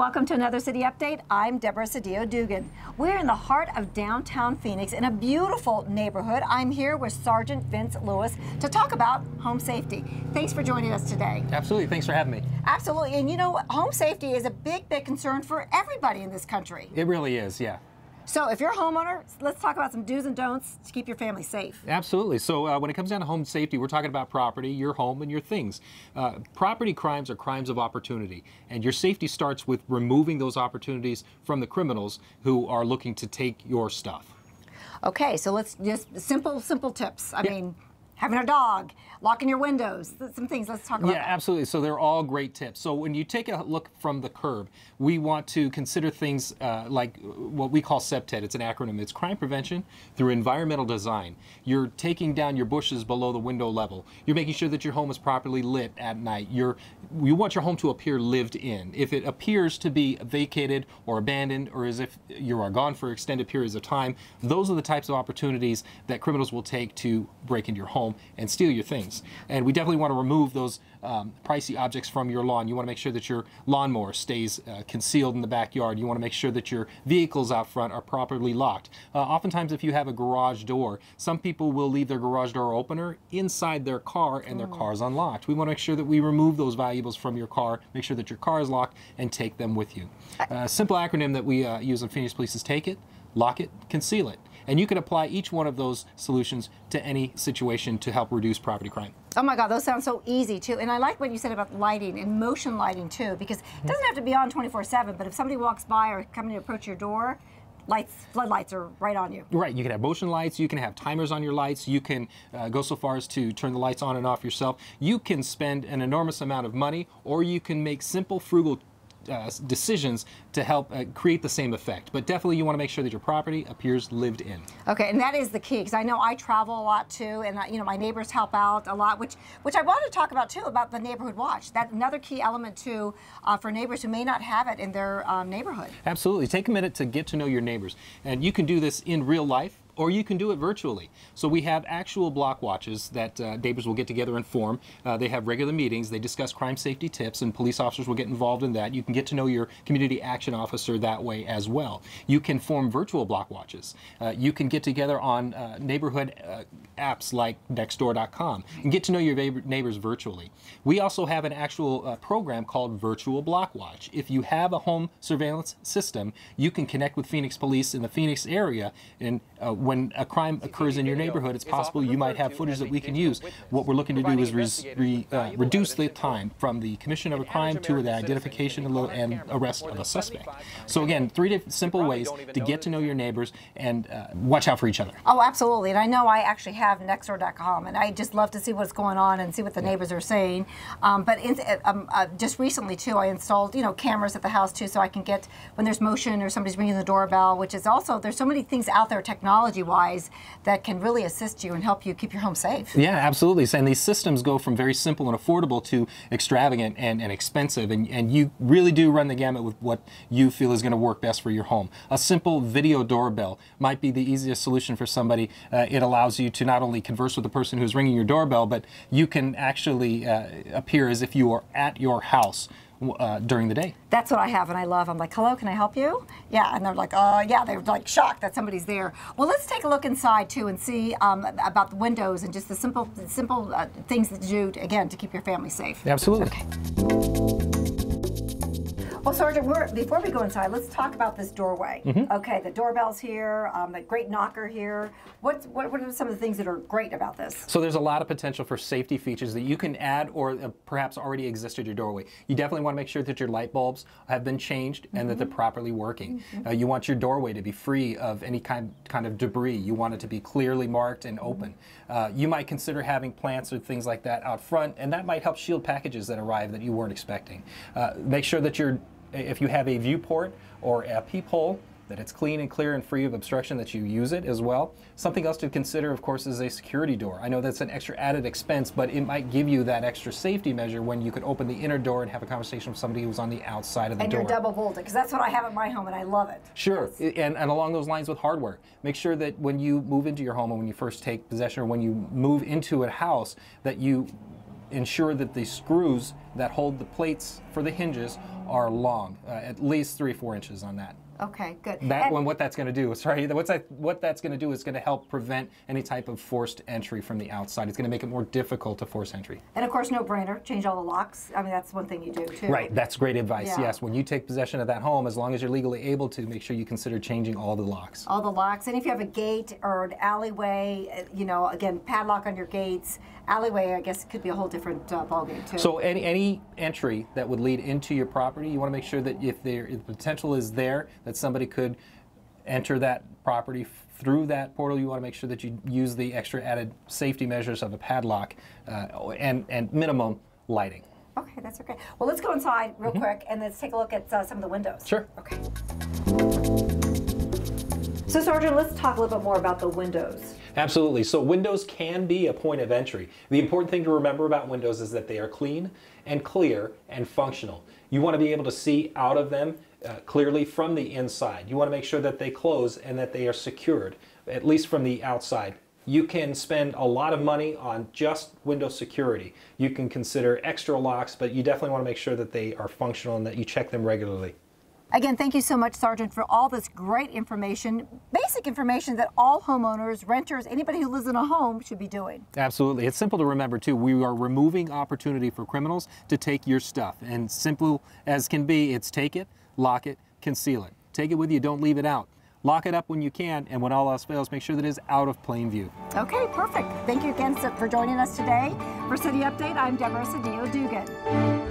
Welcome to another City Update. I'm Deborah Sedillo Dugan. We're in the heart of downtown Phoenix in a beautiful neighborhood. I'm here with Sergeant Vince Lewis to talk about home safety. Thanks for joining us today. Absolutely. Thanks for having me. Absolutely. And you know, home safety is a big concern for everybody in this country. It really is, yeah. So if you're a homeowner, let's talk about some do's and don'ts to keep your family safe. Absolutely. So when it comes down to home safety, we're talking about property, your home, and your things. Property crimes are crimes of opportunity, and your safety starts with removing those opportunities from the criminals who are looking to take your stuff. Okay, so let's just simple tips. I mean, having a dog, locking your windows, some things. Let's talk about that. Yeah, absolutely. So they're all great tips. So when you take a look from the curb, we want to consider things like what we call CPTED. It's an acronym. It's crime prevention through environmental design. You're taking down your bushes below the window level. You're making sure that your home is properly lit at night. You want your home to appear lived in. If it appears to be vacated or abandoned, or as if you are gone for extended periods of time, those are the types of opportunities that criminals will take to break into your home and steal your things. And we definitely want to remove those pricey objects from your lawn. You want to make sure that your lawnmower stays concealed in the backyard. You want to make sure that your vehicles out front are properly locked. Oftentimes, if you have a garage door, some people will leave their garage door opener inside their car and their car's unlocked. We want to make sure that we remove those valuables from your car, make sure that your car is locked, and take them with you. A simple acronym that we use in Phoenix Police is take it, lock it, conceal it. And you can apply each one of those solutions to any situation to help reduce property crime. Oh my God, those sound so easy too. And I like what you said about lighting and motion lighting too, because it doesn't have to be on 24/7, but if somebody walks by or coming to approach your door, floodlights are right on you. Right, you can have motion lights, you can have timers on your lights, you can go so far as to turn the lights on and off yourself. You can spend an enormous amount of money, or you can make simple, frugal decisions to help create the same effect. But definitely you want to make sure that your property appears lived in. Okay, and that is the key, because I know I travel a lot too, and you know, my neighbors help out a lot, which I wanted to talk about too, about the neighborhood watch. That's another key element too for neighbors who may not have it in their neighborhood. Absolutely. Take a minute to get to know your neighbors. And you can do this in real life, or you can do it virtually. So we have actual block watches that neighbors will get together and form. They have regular meetings. They discuss crime safety tips, and police officers will get involved in that. You can get to know your community action officer that way as well. You can form virtual block watches. You can get together on neighborhood apps like nextdoor.com and get to know your neighbors virtually. We also have an actual program called Virtual Block Watch. If you have a home surveillance system, you can connect with Phoenix Police in the Phoenix area, and when a crime occurs in your neighborhood, it's possible you might have footage that we can use. What we're looking to do is reduce the time from the commission of a crime to the identification and arrest of a suspect. So again, 3 simple ways to get to know your neighbors and watch out for each other. Oh, absolutely. And I know I actually have nextdoor.com, and I just love to see what's going on and see what the neighbors are saying. But just recently too, I installed cameras at the house too, so I can get when there's motion or somebody's ringing the doorbell, which is also, there's so many things out there technology-wise that can really assist you and help you keep your home safe. Yeah, absolutely. And these systems go from very simple and affordable to extravagant and expensive, and you really do run the gamut with what you feel is going to work best for your home. A simple video doorbell might be the easiest solution for somebody. It allows you to not only converse with the person who's ringing your doorbell, but you can actually appear as if you are at your house during the day. That's what I have, and I love. I'm like, hello, can I help you? Yeah, and they're like, yeah, they're like shocked that somebody's there. Well, let's take a look inside too and see about the windows and just the simple things that you do, again, to keep your family safe. Absolutely. Okay. Well, Sergeant, before we go inside, let's talk about this doorway. Okay, the doorbell's here, the great knocker here. What are some of the things that are great about this? So there's a lot of potential for safety features that you can add or perhaps already exist at your doorway. You definitely want to make sure that your light bulbs have been changed and that they're properly working. You want your doorway to be free of any kind of debris. You want it to be clearly marked and open. You might consider having plants or things like that out front, and that might help shield packages that arrive that you weren't expecting. Make sure that if you have a viewport or a peephole, that it's clean and clear and free of obstruction, that you use it as well. Something else to consider, of course, is a security door. I know that's an extra added expense, but it might give you that extra safety measure when you could open the inner door and have a conversation with somebody who's on the outside of the door. And you're double bolted, because that's what I have at my home, and I love it. Sure, and along those lines with hardware, make sure that when you move into your home and when you first take possession or when you move into a house, that you ensure that the screws that hold the plates for the hinges are long, at least 3 or 4 inches on that. Okay, good. That one, what that's going to do, sorry, what that's going to do is going to help prevent any type of forced entry from the outside. It's going to make it more difficult to force entry. And of course, no brainer, change all the locks. I mean, that's one thing you do too. Right, that's great advice. Yeah. Yes, when you take possession of that home, as long as you're legally able to, make sure you consider changing all the locks. All the locks, and if you have a gate or an alleyway, you know, again, padlock on your gates. Alleyway, I guess, could be a whole different ballgame too. So any entry that would lead into your property, you want to make sure that if the potential is there, that somebody could enter that property through that portal. You want to make sure that you use the extra added safety measures of a padlock and minimum lighting. Okay, that's okay. Well, let's go inside real quick and let's take a look at some of the windows. Sure. Okay. So, Sergeant, let's talk a little bit more about the windows. Absolutely. So windows can be a point of entry. The important thing to remember about windows is that they are clean and clear and functional. You want to be able to see out of them clearly from the inside. You want to make sure that they close and that they are secured, at least from the outside. You can spend a lot of money on just window security. You can consider extra locks, but you definitely want to make sure that they are functional and that you check them regularly. Again, thank you so much, Sergeant, for all this great information, basic information that all homeowners, renters, anybody who lives in a home should be doing. Absolutely. It's simple to remember, too. We are removing opportunity for criminals to take your stuff. And simple as can be, it's take it, lock it, conceal it. Take it with you, don't leave it out. Lock it up when you can, and when all else fails, make sure that it is out of plain view. Okay, perfect. Thank you again for joining us today. For City Update, I'm Deborah Sedillo Dugan.